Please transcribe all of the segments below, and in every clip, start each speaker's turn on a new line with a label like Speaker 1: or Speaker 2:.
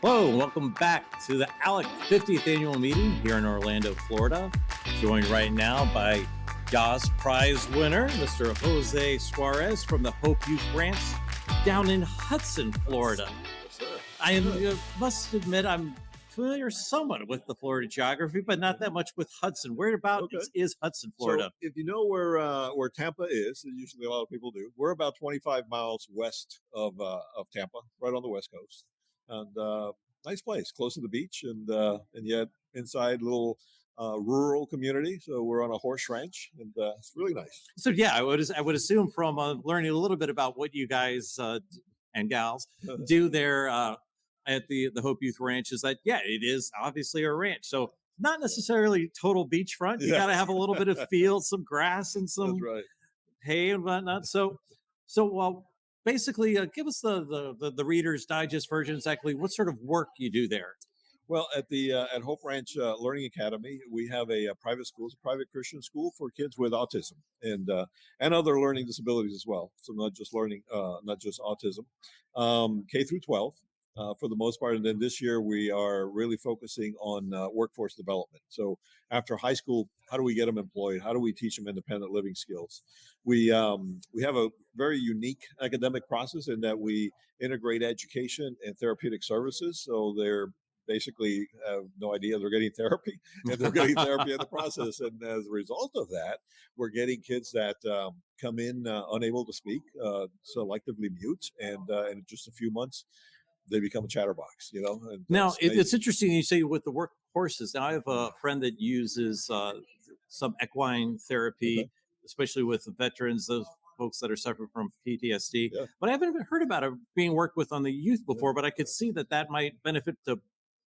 Speaker 1: Hello, and welcome back to the ALEC 50th annual meeting here in Orlando, Florida. Joined right now by Yass Prize winner, Mr. Jose Suarez from the Hope Youth Ranch down in Hudson, Florida.
Speaker 2: Yes, sir.
Speaker 1: I must admit I'm familiar somewhat with the Florida geography, but not that much with Hudson. Whereabouts is Hudson, Florida?
Speaker 2: So if you know where Tampa is, and usually a lot of people do, we're about 25 miles west of Tampa, right on the west coast, and nice place, close to the beach, and yet inside little rural community. So we're on a horse ranch, and it's really nice.
Speaker 1: So yeah, I would assume from learning a little bit about what you guys and gals do there at the Hope Youth Ranch is that it is obviously a ranch. So not necessarily total beachfront. You got to have a little bit of field, some grass, and some hay and whatnot. So basically, give us the Reader's Digest version exactly what sort of work you do there.
Speaker 2: Well, at Hope Ranch Learning Academy, we have a private school, it's a private Christian school for kids with autism and other learning disabilities as well. So not just autism, K through 12 for the most part. And then this year we are really focusing on workforce development. So after high school, how do we get them employed? How do we teach them independent living skills? We have a very unique academic process in that we integrate education and therapeutic services. So they're basically have no idea they're getting therapy, and they're getting therapy in the process. And as a result of that, we're getting kids that come in unable to speak, selectively mute, and in just a few months, they become a chatterbox. And
Speaker 1: now it's interesting you say with the work horses. Now I have a friend that uses some equine therapy, especially with veterans, those folks that are suffering from PTSD.
Speaker 2: Yeah.
Speaker 1: But I haven't even heard about it being worked with on the youth before. But I could see that might benefit to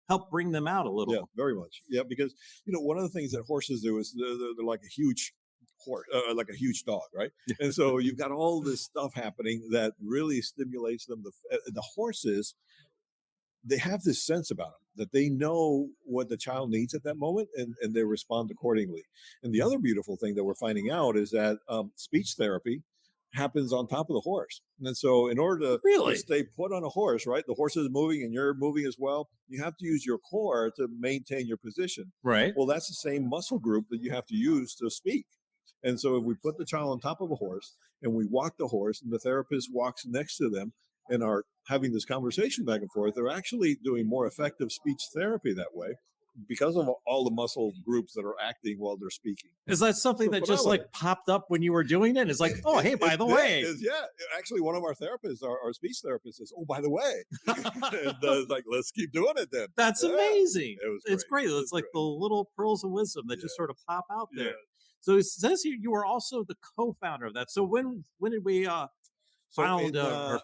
Speaker 1: help bring them out a little.
Speaker 2: Yeah, very much. Yeah, because one of the things that horses do is they're like a huge horse, like a huge dog, right? And so you've got all this stuff happening that really stimulates them. The horses, they have this sense about them that they know what the child needs at that moment, and they respond accordingly. And the other beautiful thing that we're finding out is that speech therapy happens on top of the horse. And so in order to stay put on a horse, right, the horse is moving and you're moving as well, you have to use your core to maintain your position.
Speaker 1: Right.
Speaker 2: Well, that's the same muscle group that you have to use to speak. And so if we put the child on top of a horse and we walk the horse and the therapist walks next to them and are having this conversation back and forth, they're actually doing more effective speech therapy that way, because of all the muscle groups that are acting while they're speaking.
Speaker 1: Is that something that just like popped up when you were doing it? It's like, oh, hey, by the way.
Speaker 2: Actually, one of our therapists, our speech therapist says, oh, by the way. And like, let's keep doing it then.
Speaker 1: That's amazing.
Speaker 2: It's
Speaker 1: great. It's like the little pearls of wisdom that just sort of pop out there.
Speaker 2: Yeah.
Speaker 1: So it says here you were also the co-founder of that. So when did we found the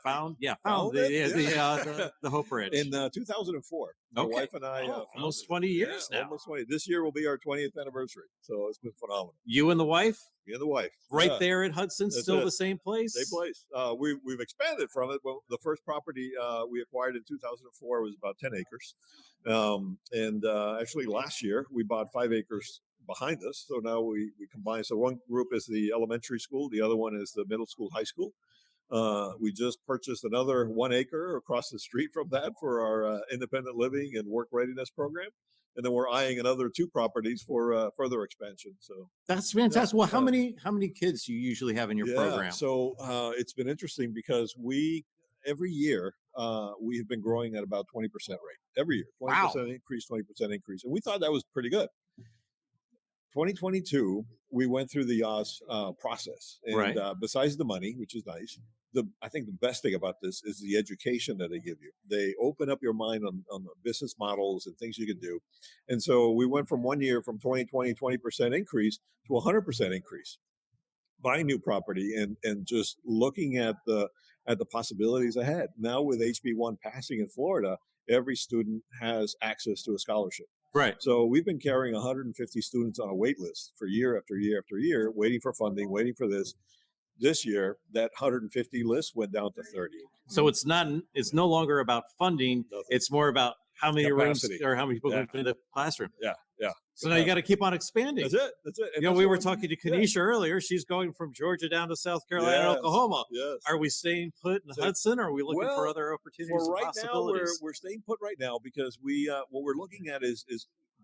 Speaker 1: Hope Ranch?
Speaker 2: In 2004. My wife and I
Speaker 1: almost 20 years now.
Speaker 2: Almost 20. This year will be our 20th anniversary. So it's been phenomenal.
Speaker 1: You and the wife?
Speaker 2: Me and the wife.
Speaker 1: Right there at Hudson, still the same place?
Speaker 2: Same place. We've expanded from it. Well, the first property we acquired in 2004 was about 10 acres. Actually last year we bought 5 acres behind us. So now we combine. So one group is the elementary school. The other one is the middle school, high school. We just purchased another 1 acre across the street from that for our independent living and work readiness program. And then we're eyeing another 2 properties for further expansion. So
Speaker 1: that's fantastic. Well, how many kids do you usually have in your program?
Speaker 2: So it's been interesting because every year we have been growing at about 20% rate every year, 20% increase, 20% increase. And we thought that was pretty good. 2022, we went through the Yass process. And besides the money, which is nice, I think the best thing about this is the education that they give you. They open up your mind on the business models and things you can do. And so we went from 1 year from 2020, 20% increase to 100% increase. Buying new property and just looking at the possibilities ahead. Now with HB1 passing in Florida, every student has access to a scholarship.
Speaker 1: Right.
Speaker 2: So we've been carrying 150 students on a wait list for year after year after year, waiting for funding, waiting for this. This year, that 150 list went down to 30.
Speaker 1: So it's no longer about funding.
Speaker 2: Nothing.
Speaker 1: It's more about how many
Speaker 2: capacity.
Speaker 1: rooms or how many people
Speaker 2: Yeah.
Speaker 1: can fit in the classroom.
Speaker 2: Yeah.
Speaker 1: So now you got to keep on expanding.
Speaker 2: That's it. And
Speaker 1: You know,
Speaker 2: that's
Speaker 1: we
Speaker 2: what
Speaker 1: were
Speaker 2: I'm-
Speaker 1: talking to Kanisha earlier. She's going from Georgia down to South Carolina and
Speaker 2: Yes,
Speaker 1: Oklahoma.
Speaker 2: Yes.
Speaker 1: Are we staying put in
Speaker 2: So-
Speaker 1: Hudson? Or are we looking for
Speaker 2: Well,
Speaker 1: other opportunities
Speaker 2: For
Speaker 1: and
Speaker 2: right now,
Speaker 1: possibilities?
Speaker 2: we're staying put right now because we what we're looking at is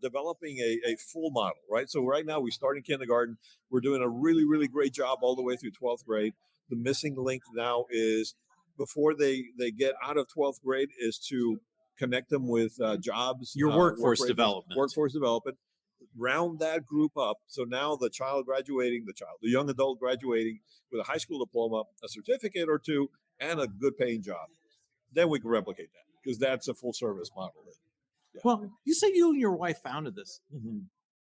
Speaker 2: developing a full model, right? So right now we start in kindergarten. We're doing a really, really great job all the way through 12th grade. The missing link now is before they get out of 12th grade is to connect them with jobs.
Speaker 1: Your workforce development.
Speaker 2: Workforce development. Round that group up. So now the young adult graduating with a high school diploma, a certificate or two, and a good paying job. Then we can replicate that because that's a full service model. Yeah.
Speaker 1: Well, you say you and your wife founded this.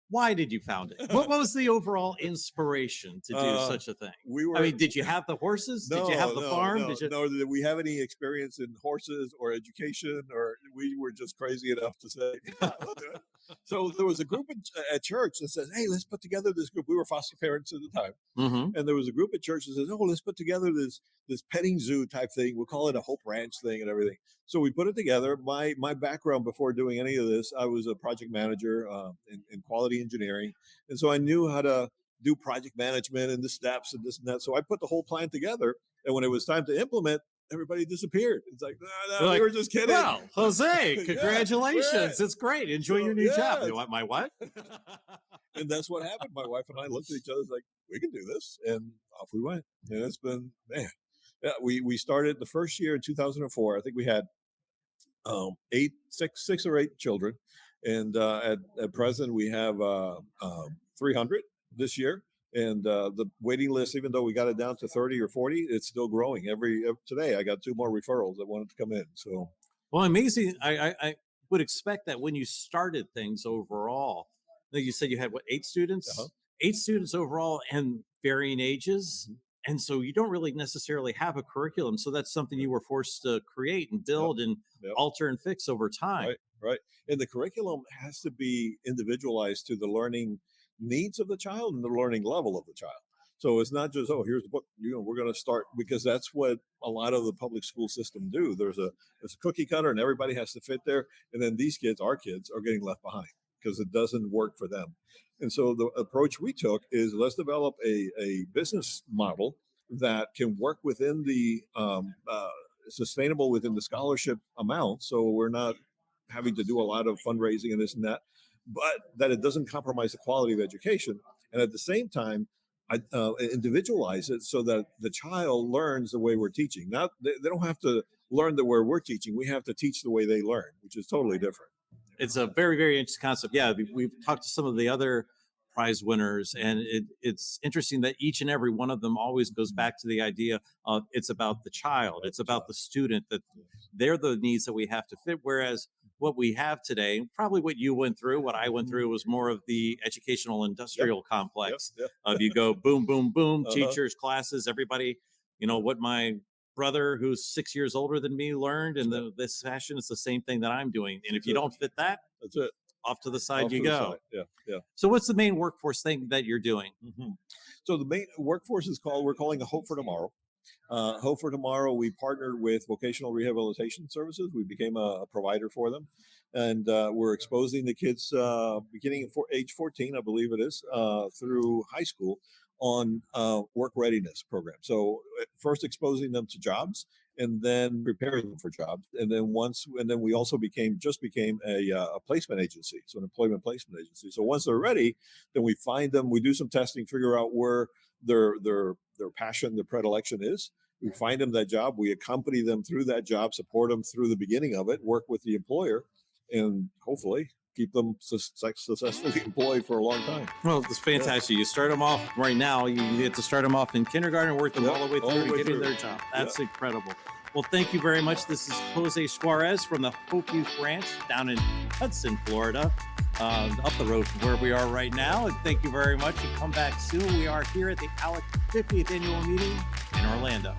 Speaker 1: Why did you found it? What was the overall inspiration to do such a thing? I mean, did you have the horses? Did you have the farm?
Speaker 2: No, did we have any experience in horses or education, or we were just crazy enough to say, yeah, we'll do it. So there was a group at church that says, hey, let's put together this group. We were foster parents at the time. And there was a group at church that says, oh, let's put together this petting zoo type thing. We'll call it a Hope Ranch thing and everything. So we put it together. My background before doing any of this, I was a project manager in quality engineering. And so I knew how to do project management and the steps and this and that. So I put the whole plan together. And when it was time to implement, everybody disappeared. It's like, no, we were just kidding.
Speaker 1: Well, Jose, congratulations.
Speaker 2: Yeah.
Speaker 1: It's great. Enjoy your new job. You want my what?
Speaker 2: And that's what happened. My wife and I looked at each other like, we can do this. And off we went. And it's been, man. Yeah, we started the first year in 2004. I think we had six or eight children. And at present, we have 300 this year. And the waiting list, even though we got it down to 30 or 40, it's still growing. Today, I got 2 more referrals that wanted to come in. So,
Speaker 1: well, amazing. I would expect that when you started things overall, like you said, you had 8 students, 8 students overall, and varying ages. And so you don't really necessarily have a curriculum. So that's something you were forced to create and build and alter and fix over time.
Speaker 2: Right. And the curriculum has to be individualized to the learning needs of the child and the learning level of the child. So it's not just, oh, here's the book, we're going to start, because that's what a lot of the public school system do. There's a cookie cutter and everybody has to fit there. And then these kids, our kids, are getting left behind because it doesn't work for them. And so the approach we took is let's develop a business model that can work within the sustainable within the scholarship amount. So we're not having to do a lot of fundraising and this and that, but that it doesn't compromise the quality of education. And at the same time, individualize it so that the child learns the way we're teaching. Not they don't have to learn the way we're teaching. We have to teach the way they learn, which is totally different.
Speaker 1: It's a very, very interesting concept. Yeah, we've talked to some of the other prize winners, and it's interesting that each and every one of them always goes back to the idea of it's about the child, it's about the student, that they're the needs that we have to fit. Whereas what we have today, probably what you went through, what I went through, was more of the educational industrial complex of you go boom, boom, boom, teachers, classes, everybody, what my brother who's 6 years older than me learned in this fashion. It's the same thing that I'm doing. And if you don't fit that,
Speaker 2: that's it.
Speaker 1: Off to the side you go.
Speaker 2: Yeah.
Speaker 1: So what's the main workforce thing that you're doing?
Speaker 2: So the main workforce we're calling a Hope for Tomorrow. Hope for Tomorrow, we partnered with Vocational Rehabilitation Services. We became a provider for them. And we're exposing the kids beginning at age 14, I believe it is, through high school on work readiness program. So first exposing them to jobs and then preparing them for jobs. And then we also became a placement agency, so an employment placement agency. So once they're ready, then we find them, we do some testing, figure out where their passion, their predilection is. We find them that job, we accompany them through that job, support them through the beginning of it, work with the employer, and hopefully keep them successfully employed for a long time.
Speaker 1: Well, it's fantastic. You start them off right now. You get to start them off in kindergarten, work them all the way through to getting their job. That's incredible. Well, thank you very much. This is Jose Suarez from the Hope Youth Ranch down in Hudson, Florida, up the road from where we are right now. And thank you very much. And come back soon. We are here at the ALEC 50th annual meeting in Orlando.